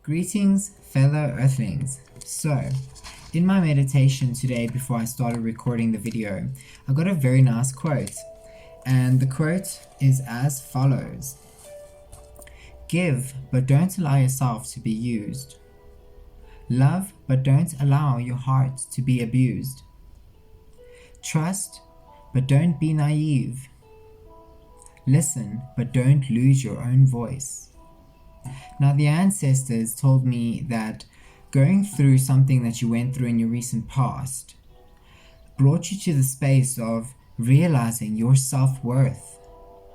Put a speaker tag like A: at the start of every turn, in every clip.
A: Greetings, fellow Earthlings. So, in my meditation today, before I started recording the video, I got a very nice quote, and the quote is as follows: Give, but don't allow yourself to be used. Love, but don't allow your heart to be abused. Trust, but don't be naive. Listen, but don't lose your own voice. Now, the ancestors told me that going through something that you went through in your recent past brought you to the space of realizing your self-worth,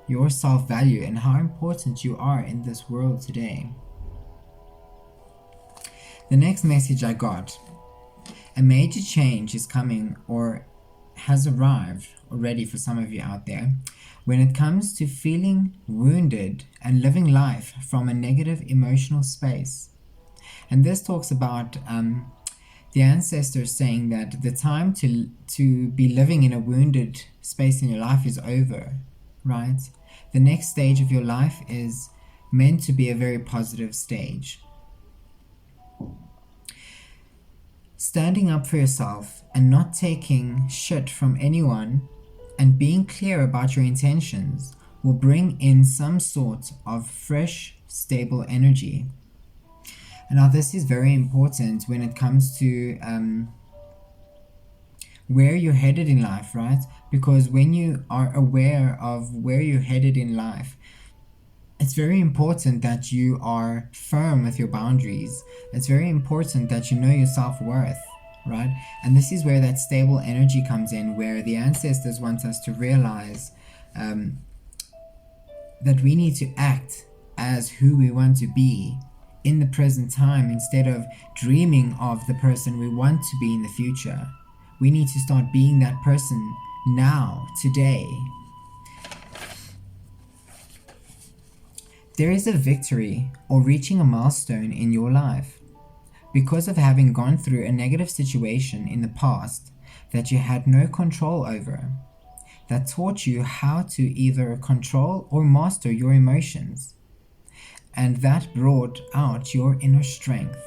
A: your self-value, and how important you are in this world today. The next message I got: a major change is coming, or has arrived already for some of you out there, when it comes to feeling wounded and living life from a negative emotional space. And this talks about the ancestors saying that the time to be living in a wounded space in your life is over, right? The next stage of your life is meant to be a very positive stage. Standing up for yourself and not taking shit from anyone and being clear about your intentions will bring in some sort of fresh, stable energy. And now this is very important when it comes to where you're headed in life, right? Because when you are aware of where you're headed in life, it's very important that you are firm with your boundaries. It's very important that you know your self-worth, right? And this is where that stable energy comes in, where the ancestors want us to realize that we need to act as who we want to be in the present time instead of dreaming of the person we want to be in the future. We need to start being that person now, today. There is a victory or reaching a milestone in your life because of having gone through a negative situation in the past that you had no control over, that taught you how to either control or master your emotions, and that brought out your inner strength,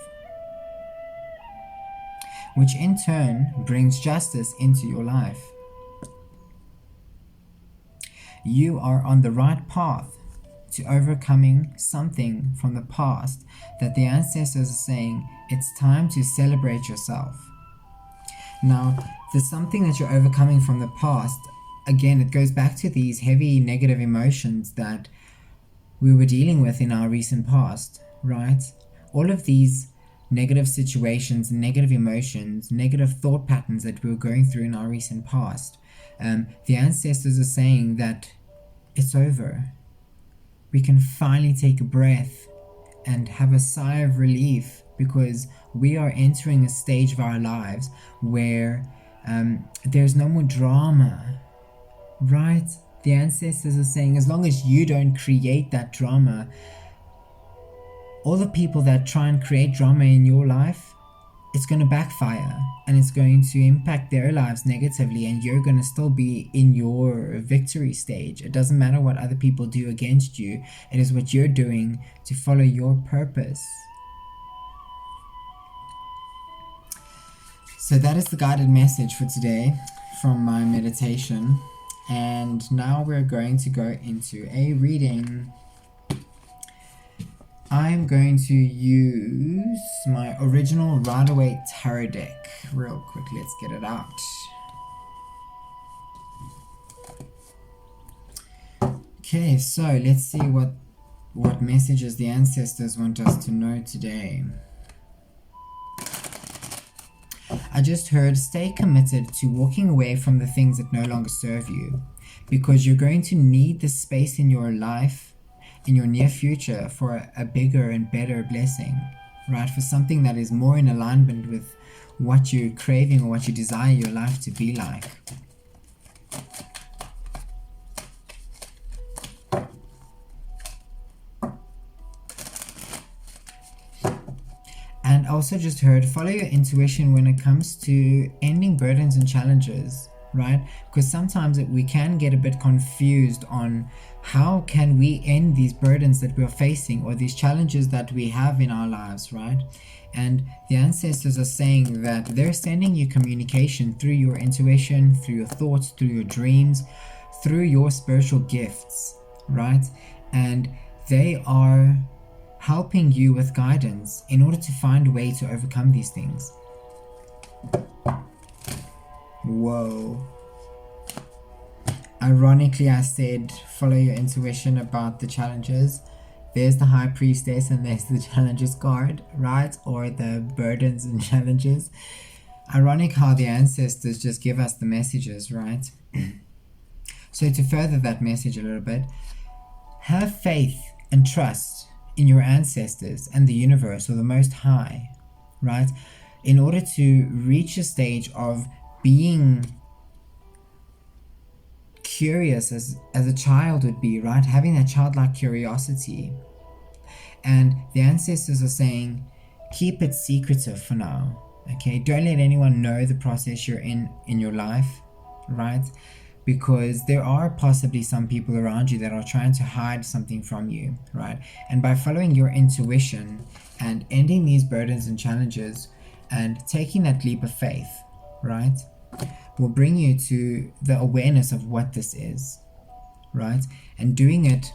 A: which in turn brings justice into your life. You are on the right path to overcoming something from the past that the ancestors are saying it's time to celebrate yourself. Now, there's something that you're overcoming from the past. Again, it goes back to these heavy negative emotions that we were dealing with in our recent past, right? All of these negative situations, negative emotions, negative thought patterns that we were going through in our recent past, the ancestors are saying that it's over. We can finally take a breath and have a sigh of relief because we are entering a stage of our lives where there's no more drama, right? The ancestors are saying as long as you don't create that drama, all the people that try and create drama in your life, it's going to backfire and it's going to impact their lives negatively, and you're going to still be in your victory stage. It doesn't matter what other people do against you. It is what you're doing to follow your purpose. So that is the guided message for today from my meditation. And now we're going to go into a reading. I'm going to use my original Rider-Waite Tarot deck real quick. Let's get it out. Okay, so let's see what messages the ancestors want us to know today. I just heard, stay committed to walking away from the things that no longer serve you, because you're going to need this space in your life, in your near future, for a bigger and better blessing, right? For something that is more in alignment with what you're craving or what you desire your life to be like. And also just heard, follow your intuition when it comes to ending burdens and challenges right? Because sometimes we can get a bit confused on how can we end these burdens that we're facing or these challenges that we have in our lives, right? And the ancestors are saying that they're sending you communication through your intuition, through your thoughts, through your dreams, through your spiritual gifts, right? And they are helping you with guidance in order to find a way to overcome these things. Whoa. Ironically, I said follow your intuition about the challenges. There's the high priestess and there's the challenges card, right? Or the burdens and challenges. Ironic how the ancestors just give us the messages, right? So to further that message a little bit, have faith and trust in your ancestors and the universe or the Most High, right? In order to reach a stage of being curious as a child would be, right? Having that childlike curiosity. And the ancestors are saying, keep it secretive for now, okay? Don't let anyone know the process you're in your life, right? Because there are possibly some people around you that are trying to hide something from you, right? And by following your intuition and ending these burdens and challenges and taking that leap of faith, right, will bring you to the awareness of what this is, right? And doing it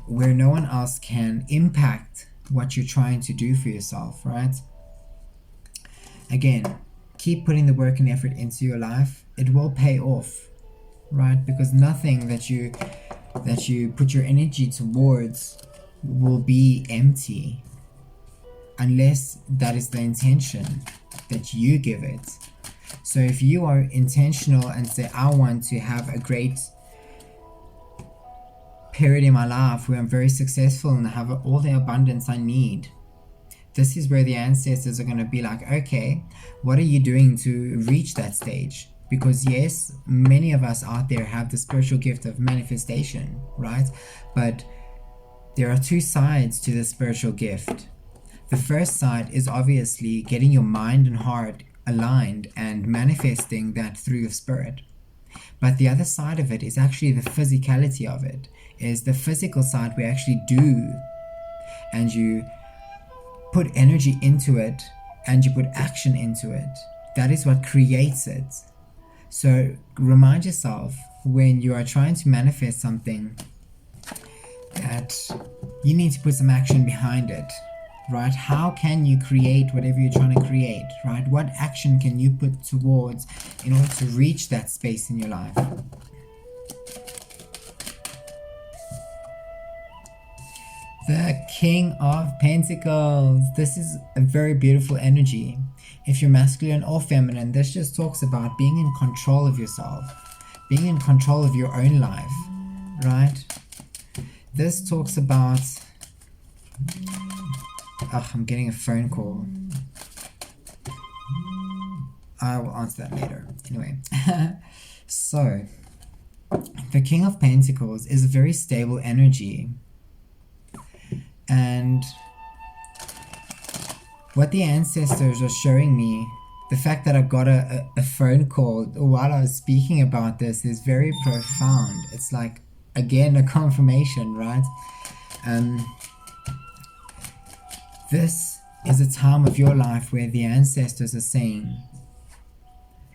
A: where no one else can impact what you're trying to do for yourself, right? Again, keep putting the work and effort into your life. It will pay off, right? Because nothing that you put your energy towards will be empty unless that is the intention that you give it. So if you are intentional and say, I want to have a great period in my life where I'm very successful and have all the abundance I need, this is where the ancestors are going to be like, okay, what are you doing to reach that stage? Because yes, many of us out there have the spiritual gift of manifestation, right? But there are two sides to the spiritual gift. The first side is obviously getting your mind and heart aligned and manifesting that through your spirit. But the other side of it is actually the physicality of it, is the physical side we actually do, and you put energy into it and you put action into it. That is what creates it. So remind yourself when you are trying to manifest something that you need to put some action behind it, right? How can you create whatever you're trying to create, right? What action can you put towards in order to reach that space in your life? The King of Pentacles. This is a very beautiful energy. If you're masculine or feminine, this just talks about being in control of yourself, being in control of your own life, right? This talks about... I'm getting a phone call. I will answer that later. Anyway, so the King of Pentacles is a very stable energy. And what the ancestors are showing me, the fact that I got a phone call while I was speaking about this is very profound. It's like, again, a confirmation, right? This is a time of your life where the ancestors are saying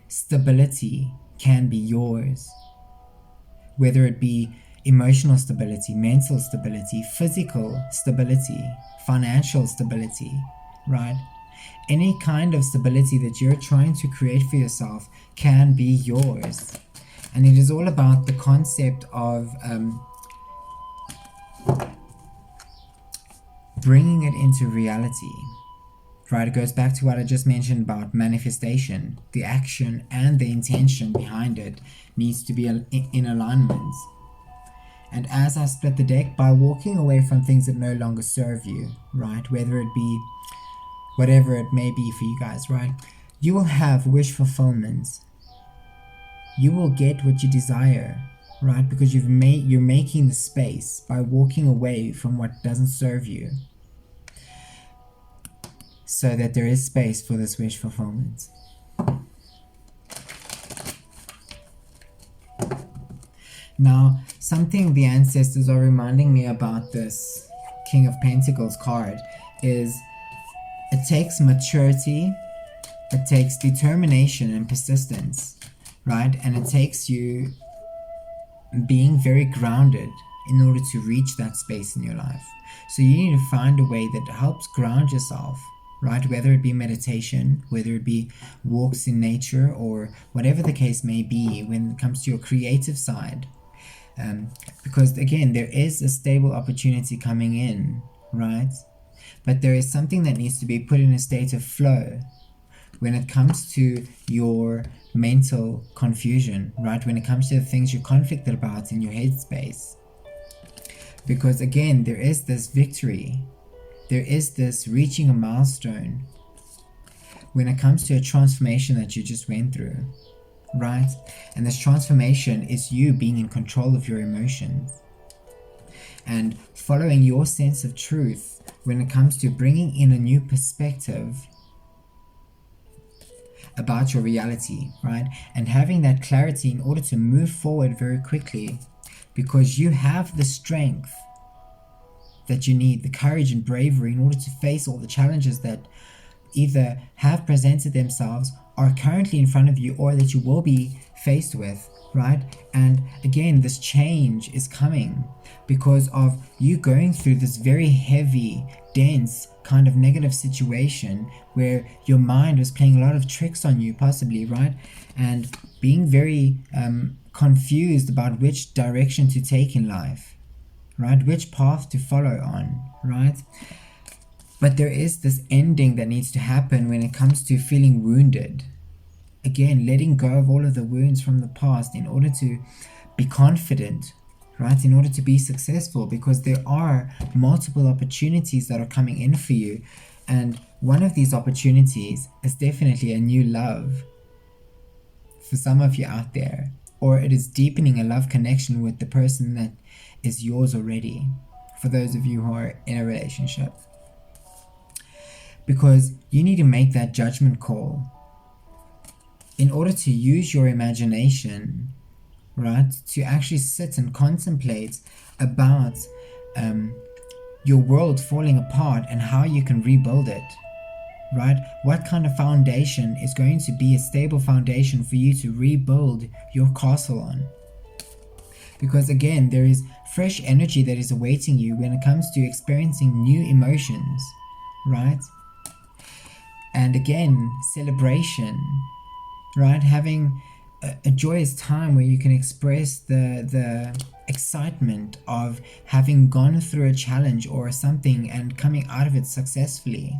A: stability can be yours. Whether it be emotional stability, mental stability, physical stability, financial stability, right? Any kind of stability that you're trying to create for yourself can be yours. And it is all about the concept of bringing it into reality, right? It goes back to what I just mentioned about manifestation. The action and the intention behind it needs to be in alignment. And as I split the deck, by walking away from things that no longer serve you, right? Whether it be whatever it may be for you guys, right? You will have wish fulfillment. You will get what you desire, right? Because you're making the space by walking away from what doesn't serve you, so that there is space for this wish fulfillment. Now, something the ancestors are reminding me about this King of Pentacles card is it takes maturity, it takes determination and persistence, right? And it takes you being very grounded in order to reach that space in your life. So you need to find a way that helps ground yourself, right? Whether it be meditation, whether it be walks in nature, or whatever the case may be when it comes to your creative side. Because again, there is a stable opportunity coming in, right? But there is something that needs to be put in a state of flow when it comes to your mental confusion, right? When it comes to the things you're conflicted about in your headspace. Because again, there is this victory, there is this reaching a milestone when it comes to a transformation that you just went through, right? And this transformation is you being in control of your emotions and following your sense of truth when it comes to bringing in a new perspective about your reality, right? And having that clarity in order to move forward very quickly, because you have the strength that you need, the courage and bravery in order to face all the challenges that either have presented themselves, are currently in front of you, or that you will be faced with, right? And again, this change is coming because of you going through this very heavy, dense kind of negative situation where your mind was playing a lot of tricks on you, possibly, right? And being very confused about which direction to take in life, right? Which path to follow on, right? But there is this ending that needs to happen when it comes to feeling wounded. Again, letting go of all of the wounds from the past in order to be confident, right? In order to be successful, because there are multiple opportunities that are coming in for you. And one of these opportunities is definitely a new love for some of you out there, or it is deepening a love connection with the person that is yours already, for those of you who are in a relationship. Because you need to make that judgment call in order to use your imagination, right, to actually sit and contemplate about your world falling apart and how you can rebuild it, right? What kind of foundation is going to be a stable foundation for you to rebuild your castle on? Because again, there is fresh energy that is awaiting you when it comes to experiencing new emotions, right? And again, celebration, right? Having a joyous time where you can express the excitement of having gone through a challenge or something and coming out of it successfully.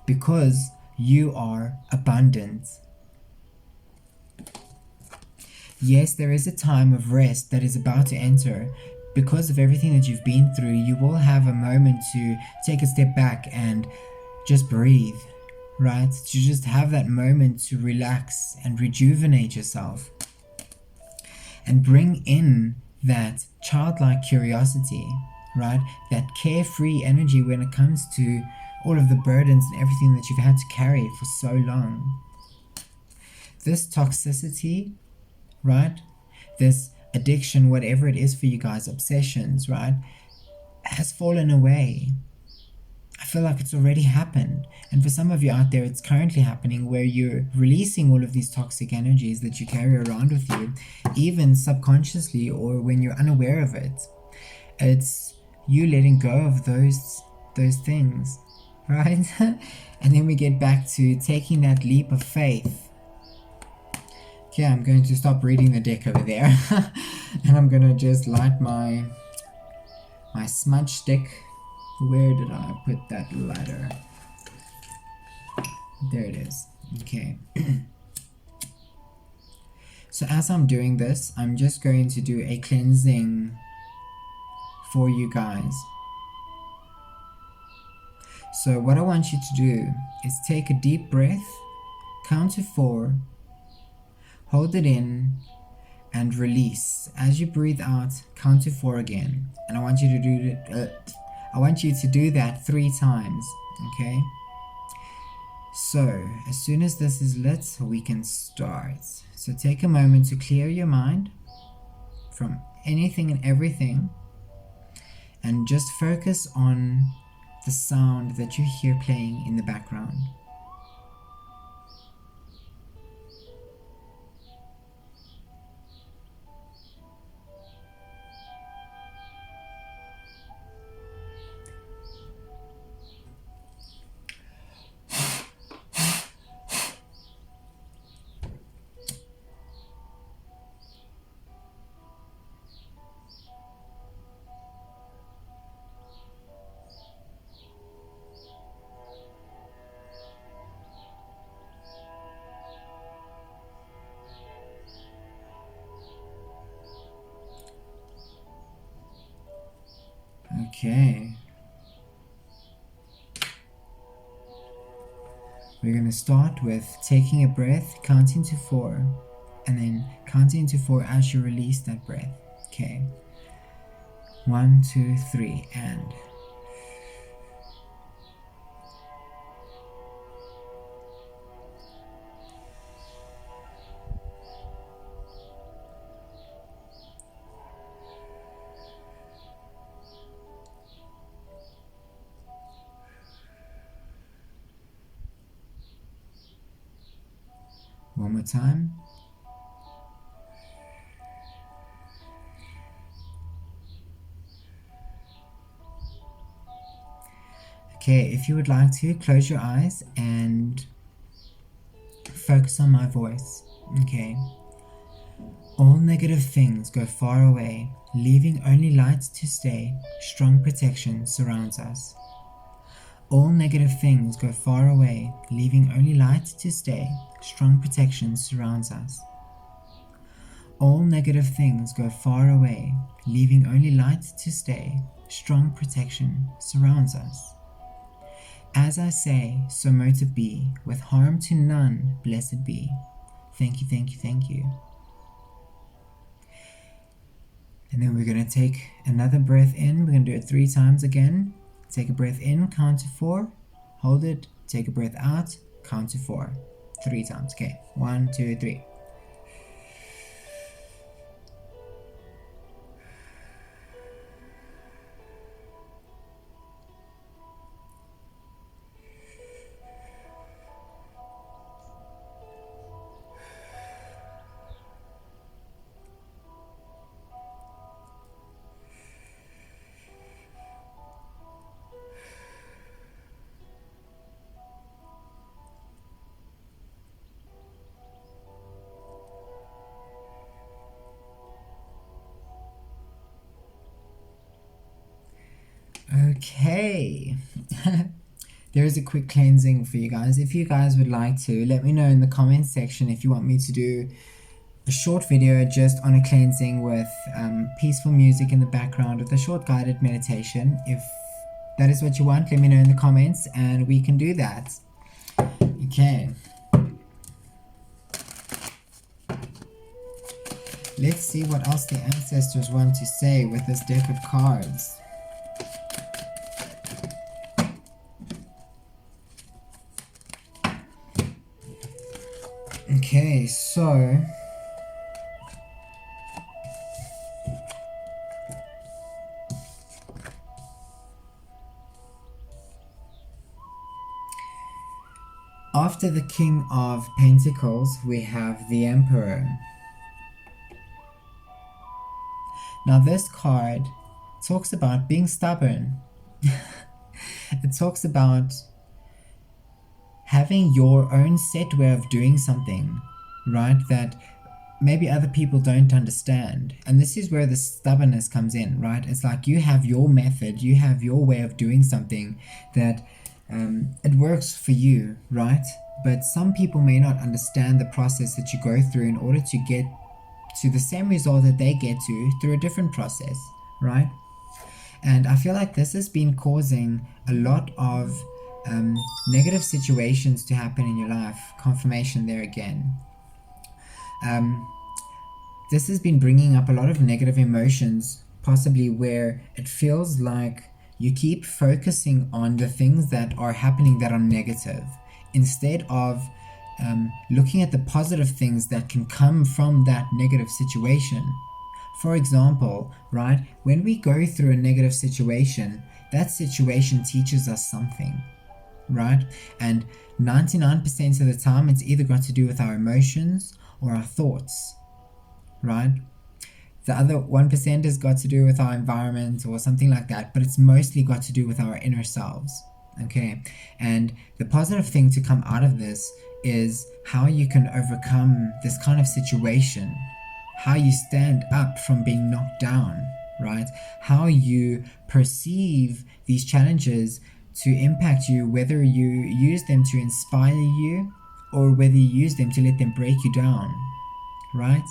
A: Because you are abundant. Yes, there is a time of rest that is about to enter. Because of everything that you've been through, you will have a moment to take a step back and just breathe, right? To just have that moment to relax and rejuvenate yourself and bring in that childlike curiosity, right? That carefree energy when it comes to all of the burdens and everything that you've had to carry for so long. This toxicity, right? This addiction, whatever it is for you guys, obsessions, right? Has fallen away. I feel like it's already happened. And for some of you out there, it's currently happening, where you're releasing all of these toxic energies that you carry around with you, even subconsciously or when you're unaware of it. It's you letting go of those things, right? And then we get back to taking that leap of faith. Okay, I'm going to stop reading the deck over there. And I'm going to just light my smudge stick. Where did I put that lighter? There it is. Okay. So as I'm doing this, I'm just going to do a cleansing for you guys. So what I want you to do is take a deep breath, count to 4, hold it in, and release. As you breathe out, count to 4 again. And I want you to do that 3 times, okay? So, as soon as this is lit, we can start. So take a moment to clear your mind, from anything and everything, and just focus on the sound that you hear playing in the background. Okay. We're going to start with taking a breath, counting to 4, and then counting to 4 as you release that breath. Okay. 1, 2, 3, and one more time. Okay, if you would like to, close your eyes and focus on my voice. Okay. All negative things go far away, leaving only light to stay. Strong protection surrounds us. All negative things go far away, leaving only light to stay. Strong protection surrounds us. All negative things go far away, leaving only light to stay. Strong protection surrounds us. As I say, so mote it be, with harm to none, blessed be. Thank you, thank you, thank you. And then we're going to take another breath in. We're going to do it 3 times again. Take a breath in, count to 4, hold it, take a breath out, count to 4. 3 times. Okay, 1, 2, 3. Okay. There's a quick cleansing for you guys. If you guys would like to, let me know in the comments section if you want me to do a short video just on a cleansing with peaceful music in the background with a short guided meditation. If that is what you want, let me know in the comments and we can do that. Okay. Let's see what else the ancestors want to say with this deck of cards. Okay, so after the King of Pentacles, we have the Emperor. Now this card talks about being stubborn. It talks about having your own set way of doing something, right, that maybe other people don't understand. And this is where the stubbornness comes in, right? It's like you have your method, you have your way of doing something that it works for you, right? But some people may not understand the process that you go through in order to get to the same result that they get to through a different process, right? And I feel like this has been causing a lot of negative situations to happen in your life. Confirmation there again. This has been bringing up a lot of negative emotions, possibly where it feels like you keep focusing on the things that are happening that are negative instead of looking at the positive things that can come from that negative situation. For example, right, when we go through a negative situation, that situation teaches us something, right? And 99% of the time, it's either got to do with our emotions or our thoughts, right? The other 1% has got to do with our environment or something like that, but it's mostly got to do with our inner selves, okay? And the positive thing to come out of this is how you can overcome this kind of situation, how you stand up from being knocked down, right? How you perceive these challenges to impact you, whether you use them to inspire you or whether you use them to let them break you down, right?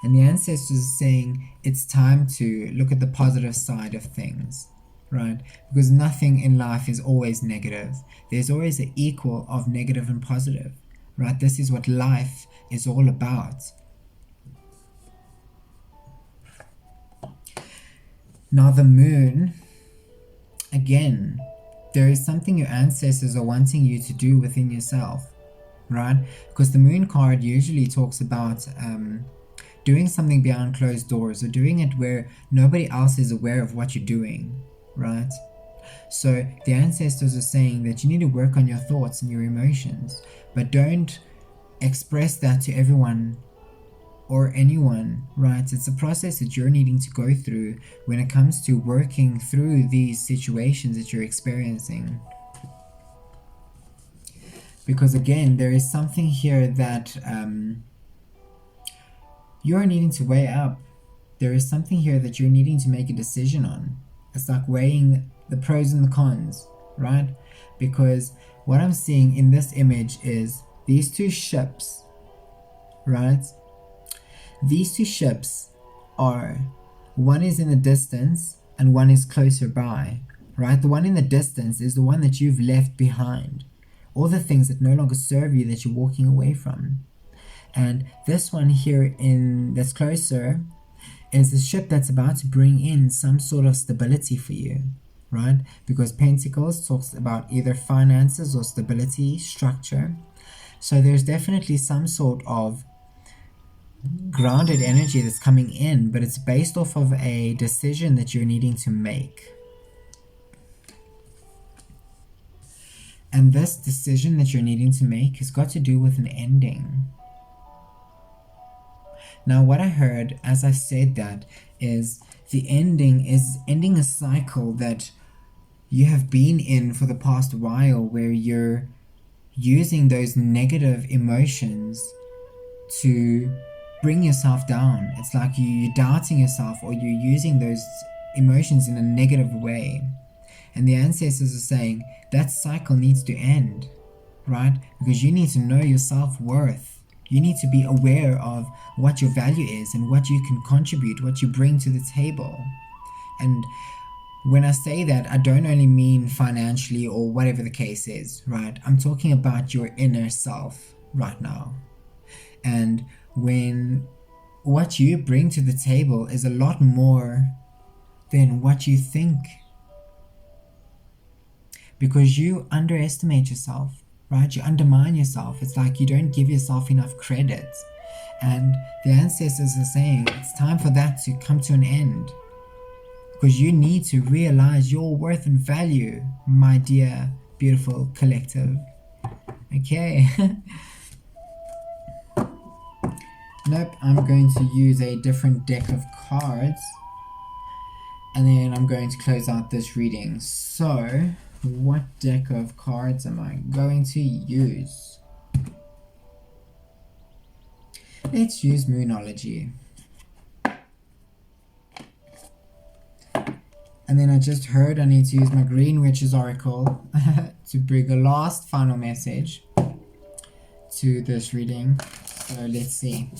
A: And the ancestors are saying it's time to look at the positive side of things, right? Because nothing in life is always negative. There's always an equal of negative and positive, right? This is what life is all about. Now the moon, again, there is something your ancestors are wanting you to do within yourself, right? Because the moon card usually talks about doing something behind closed doors or doing it where nobody else is aware of what you're doing, right? So the ancestors are saying that you need to work on your thoughts and your emotions, but don't express that to everyone or anyone, right? It's a process that you're needing to go through when it comes to working through these situations that you're experiencing. Because again, there is something here that you're needing to weigh up. There is something here that you're needing to make a decision on. It's like weighing the pros and the cons, right? Because what I'm seeing in this image is these two ships, right? These two ships are, one is in the distance and one is closer by, right? The one in the distance is the one that you've left behind. All the things that no longer serve you that you're walking away from. And this one here that's closer is the ship that's about to bring in some sort of stability for you, right? Because Pentacles talks about either finances or stability, structure. So there's definitely some sort of grounded energy that's coming in, but it's based off of a decision that you're needing to make. And this decision that you're needing to make has got to do with an ending. Now what I heard as I said that is the ending is ending a cycle that you have been in for the past while, where you're using those negative emotions to bring yourself down. It's like you're doubting yourself, or you're using those emotions in a negative way. And the ancestors are saying that cycle needs to end, right? Because you need to know your self-worth. You need to be aware of what your value is and what you can contribute, what you bring to the table. And when I say that, I don't only mean financially or whatever the case is, right? I'm talking about your inner self right now. And when what you bring to the table is a lot more than what you think, because you underestimate yourself, right? You undermine yourself. It's like you don't give yourself enough credit. And the ancestors are saying it's time for that to come to an end, because you need to realize your worth and value, my dear, beautiful collective. Okay. Nope, I'm going to use a different deck of cards, and then I'm going to close out this reading. So, what deck of cards am I going to use? Let's use Moonology. And then I just heard I need to use my Green Witch's Oracle to bring a last final message to this reading. So let's see.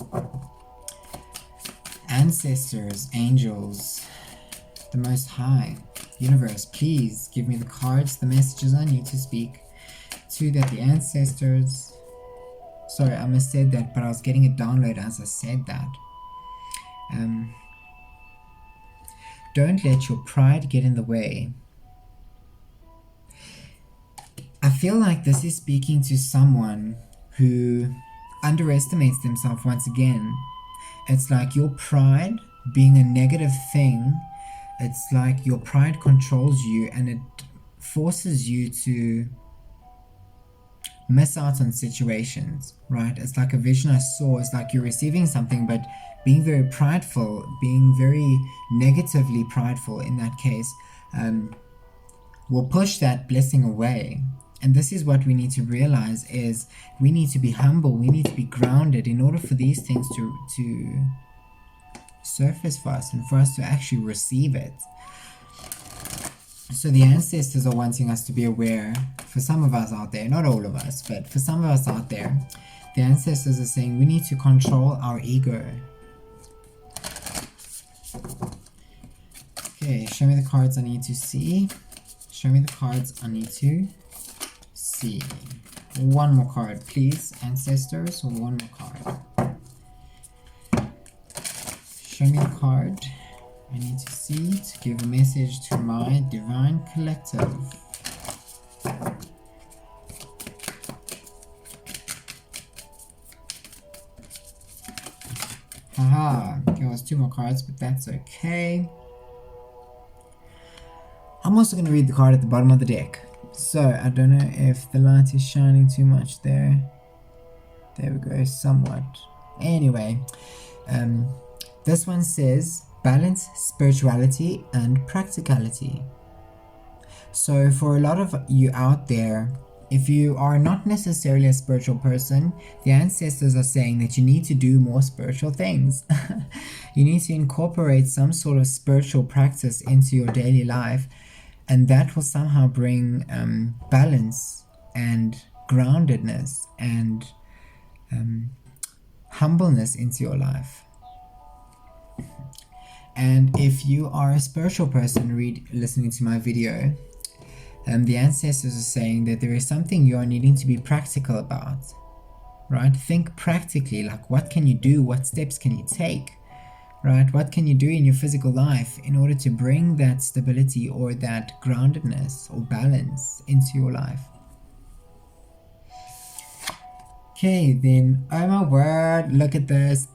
A: Ancestors, angels, the Most High, Universe, please give me the cards, the messages I need to speak to that the ancestors. Sorry, I must said that, but I was getting a download as I said that. Don't let your pride get in the way. I feel like this is speaking to someone who underestimates themselves once again. It's like your pride being a negative thing. It's like your pride controls you and it forces you to miss out on situations, right? It's like a vision I saw. It's like you're receiving something, but being very prideful, being very negatively prideful in that case, will push that blessing away. And this is what we need to realize, is we need to be humble, we need to be grounded in order for these things to surface for us and for us to actually receive it. So the ancestors are wanting us to be aware, for some of us out there, not all of us, but for some of us out there, the ancestors are saying we need to control our ego. Okay, show me the cards I need to see. Show me the cards I need to see. One more card, please, ancestors. One more card. Show me the card I need to see to give a message to my divine collective. Haha, okay, it was 2 more cards, but that's okay. I'm also going to read the card at the bottom of the deck. So, I don't know if the light is shining too much there. There we go, somewhat. Anyway, this one says, balance spirituality and practicality. So for a lot of you out there, if you are not necessarily a spiritual person, the ancestors are saying that you need to do more spiritual things. You need to incorporate some sort of spiritual practice into your daily life, and that will somehow bring balance and groundedness and humbleness into your life. And if you are a spiritual person listening to my video, the ancestors are saying that there is something you are needing to be practical about, right? Think practically, like what can you do? What steps can you take, right? What can you do in your physical life in order to bring that stability or that groundedness or balance into your life? Okay, then, oh my word, look at this.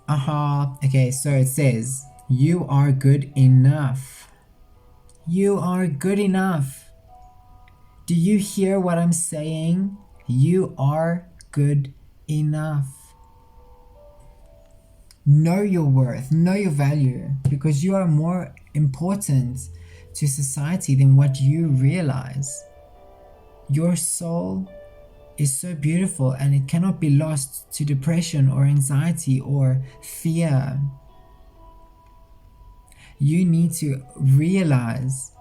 A: Okay, so it says, you are good enough. You are good enough. Do you hear what I'm saying? You are good enough. Know your worth, know your value, because you are more important to society than what you realize. Your soul is so beautiful and it cannot be lost to depression or anxiety or fear. You need to realize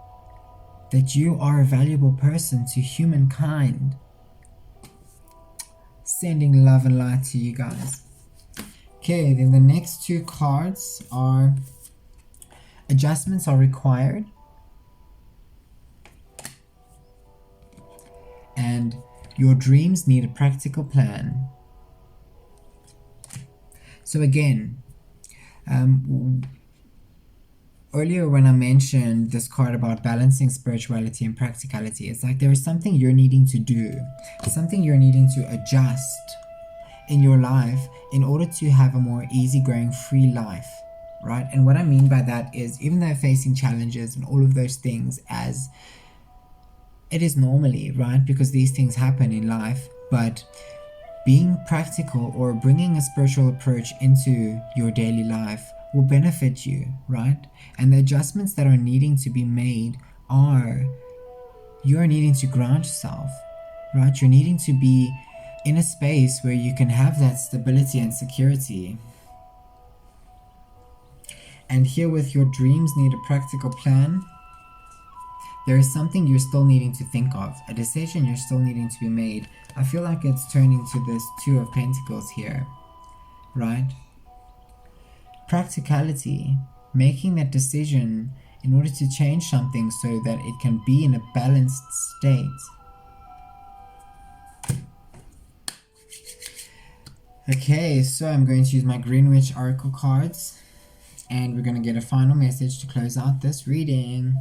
A: that you are a valuable person to humankind. Sending love and light to you guys. Okay, then the next 2 cards are adjustments are required and your dreams need a practical plan. So again, earlier when I mentioned this card about balancing spirituality and practicality, it's like there is something you're needing to do, something you're needing to adjust in your life in order to have a more easygoing, free life, right? And what I mean by that is, even though facing challenges and all of those things, as it is normally, right? Because these things happen in life, but being practical or bringing a spiritual approach into your daily life will benefit you, right? And the adjustments that are needing to be made are, you're needing to ground yourself, right? You're needing to be in a space where you can have that stability and security. And here with your dreams need a practical plan, there is something you're still needing to think of, a decision you're still needing to be made. I feel like it's turning to this 2 of Pentacles here, right? Practicality, making that decision in order to change something so that it can be in a balanced state. Okay, so I'm going to use my Greenwich Oracle cards and we're going to get a final message to close out this reading.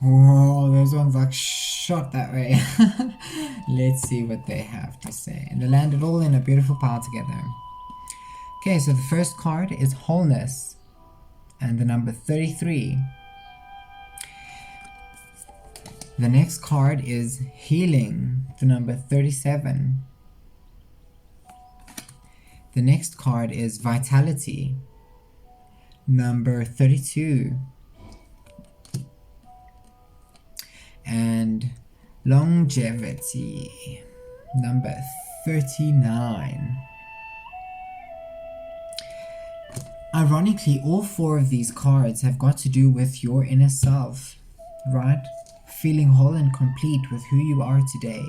A: Whoa, those ones like shot that way. Let's see what they have to say. And they landed all in a beautiful pile together. Okay, so the first card is wholeness and the number 33. The next card is healing, the number 37. The next card is vitality, number 32. And longevity, number 39. Ironically, all four of these cards have got to do with your inner self, right? Feeling whole and complete with who you are today.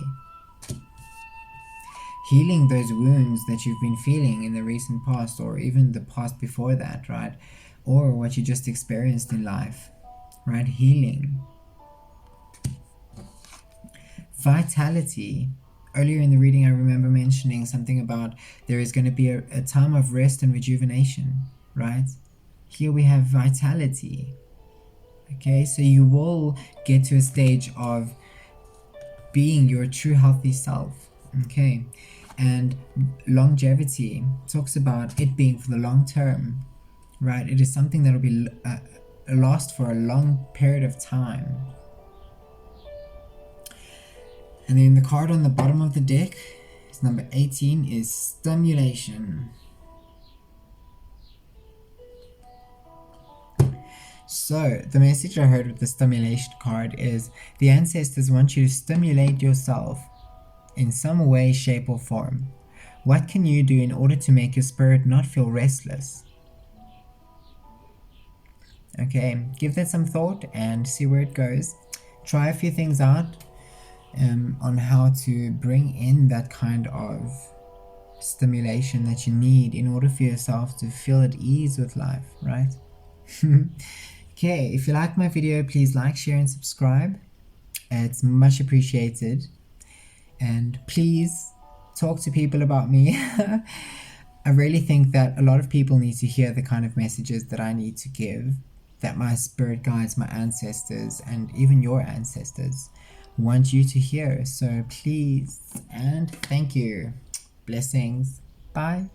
A: Healing those wounds that you've been feeling in the recent past, or even the past before that, right? Or what you just experienced in life, right? Healing. Vitality. Earlier in the reading, I remember mentioning something about there is going to be a time of rest and rejuvenation, right? Here we have vitality. Okay, so you will get to a stage of being your true healthy self. Okay, and longevity talks about it being for the long term, right? It is something that will be last for a long period of time. And then the card on the bottom of the deck is number 18, is stimulation. So the message I heard with the stimulation card is the ancestors want you to stimulate yourself in some way, shape or form. What can you do in order to make your spirit not feel restless? Okay, give that some thought and see where it goes. Try a few things out on how to bring in that kind of stimulation that you need in order for yourself to feel at ease with life, right? Okay, if you like my video, please like, share and subscribe. It's much appreciated. And please talk to people about me. I really think that a lot of people need to hear the kind of messages that I need to give, that my spirit guides, my ancestors, and even your ancestors want you to hear. So please and thank you. Blessings. Bye.